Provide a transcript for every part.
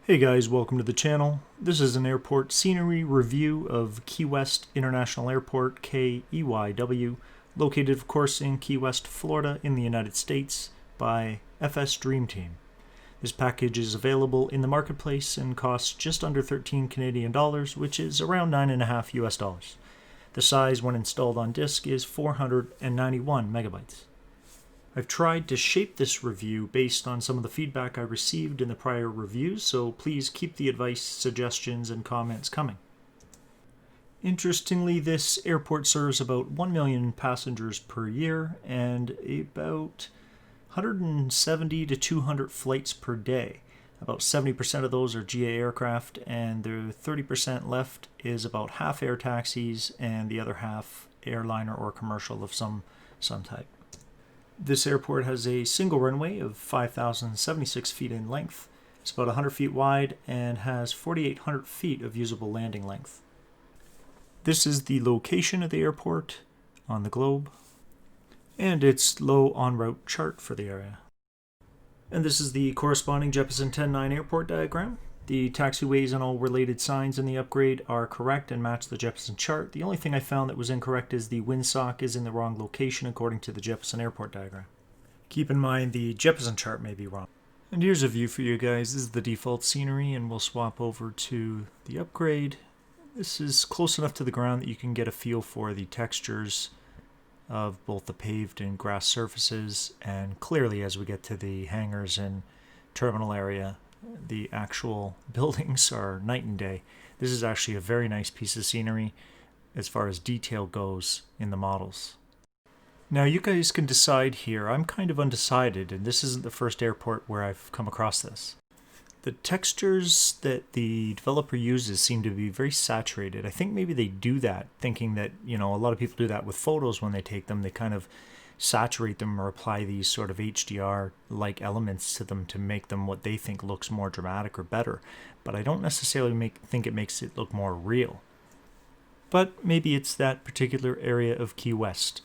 Hey guys, welcome to the channel. This is an airport scenery review of Key West International Airport, KEYW, located of course in Key West, Florida in the United States by fsdreamteam. This package is available in the marketplace and costs just under 13 Canadian dollars, which is around $9.5 US. The size when installed on disk is 491 megabytes. I've tried to shape this review based on some of the feedback I received in the prior reviews, so please keep the advice, suggestions, and comments coming. Interestingly, this airport serves about 1 million passengers per year and about 170 to 200 flights per day. About 70% of those are GA aircraft, and the 30% left is about half air taxis and the other half airliner or commercial of some type. This airport has a single runway of 5,076 feet in length. It's about 100 feet wide and has 4,800 feet of usable landing length. This is the location of the airport on the globe, and its low en route chart for the area. And this is the corresponding Jefferson 10-9 airport diagram. The taxiways and all related signs in the upgrade are correct and match the Jefferson chart. The only thing I found that was incorrect is the windsock is in the wrong location according to the Jefferson airport diagram. Keep in mind the Jefferson chart may be wrong. And here's a view for you guys. This is the default scenery, and we'll swap over to the upgrade. This is close enough to the ground that you can get a feel for the textures of both the paved and grass surfaces, and clearly as we get to the hangars and terminal area, the actual buildings are night and day. This is actually a very nice piece of scenery as far as detail goes in the models. Now you guys can decide here. I'm kind of undecided, and this isn't the first airport where I've come across this. The textures that the developer uses seem to be very saturated. I think maybe they do that thinking that, a lot of people do that with photos when they take them. They kind of saturate them or apply these sort of HDR-like elements to them to make them what they think looks more dramatic or better. But I don't necessarily think it makes it look more real. But maybe it's that particular area of Key West.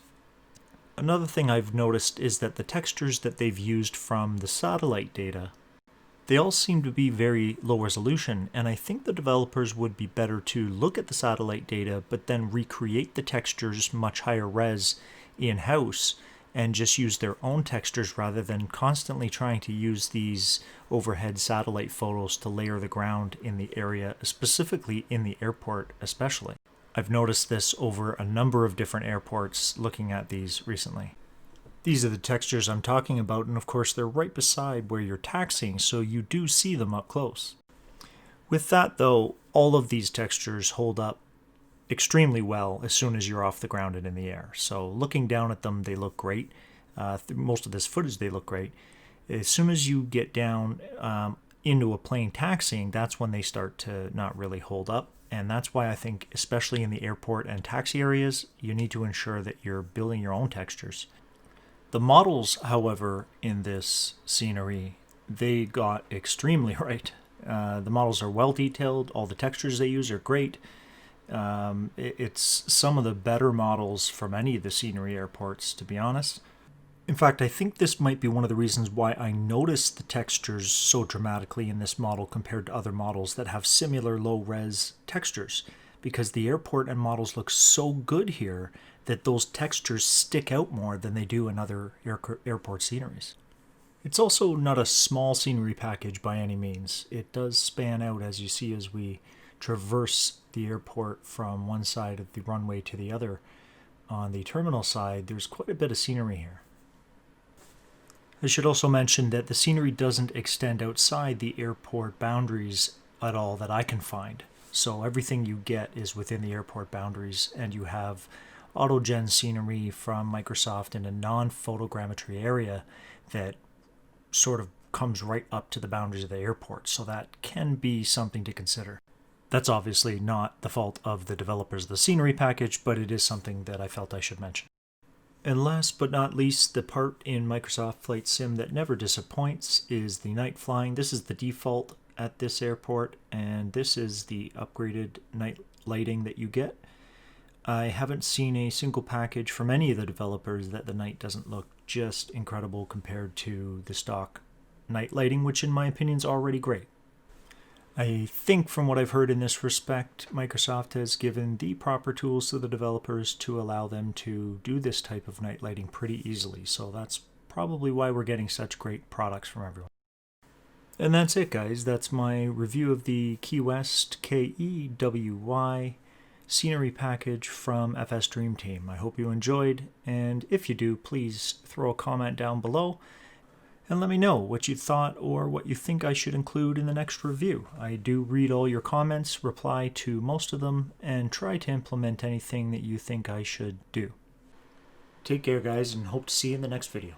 Another thing I've noticed is that the textures that they've used from the satellite data, they all seem to be very low resolution, and I think the developers would be better to look at the satellite data but then recreate the textures much higher res in-house and just use their own textures rather than constantly trying to use these overhead satellite photos to layer the ground in the area, specifically in the airport especially. I've noticed this over a number of different airports looking at these recently. These are the textures I'm talking about, and of course they're right beside where you're taxiing, so you do see them up close. With that though, all of these textures hold up extremely well as soon as you're off the ground and in the air. So looking down at them, they look great. Most of this footage, they look great. As soon as you get down into a plane taxiing, that's when they start to not really hold up. And that's why I think, especially in the airport and taxi areas, you need to ensure that you're building your own textures. The models, however, in this scenery, they got extremely right. The models are well detailed. All the textures they use are great. It's some of the better models from any of the scenery airports, to be honest. In fact, I think this might be one of the reasons why I noticed the textures so dramatically in this model compared to other models that have similar low-res textures, because the airport and models look so good here that those textures stick out more than they do in other airport sceneries. It's also not a small scenery package by any means. It does span out, as you see, as we traverse the airport from one side of the runway to the other. On the terminal side, there's quite a bit of scenery here. I should also mention that the scenery doesn't extend outside the airport boundaries at all that I can find. So everything you get is within the airport boundaries, and you have autogen scenery from Microsoft in a non-photogrammetry area that sort of comes right up to the boundaries of the airport. So that can be something to consider. That's obviously not the fault of the developers of the scenery package, but it is something that I felt I should mention. And last but not least, the part in Microsoft Flight Sim that never disappoints is the night flying. This is the default at this airport, and this is the upgraded night lighting that you get. I haven't seen a single package from any of the developers that the night doesn't look just incredible compared to the stock night lighting, which in my opinion is already great. I think from what I've heard in this respect, Microsoft has given the proper tools to the developers to allow them to do this type of night lighting pretty easily. So that's probably why we're getting such great products from everyone. And that's it, guys. That's my review of the Key West KEWY scenery package from fsdreamteam. I hope you enjoyed, and if you do, please throw a comment down below and let me know what you thought or what you think I should include in the next review. I do read all your comments, reply to most of them, and try to implement anything that you think I should do. Take care, guys, and hope to see you in the next video.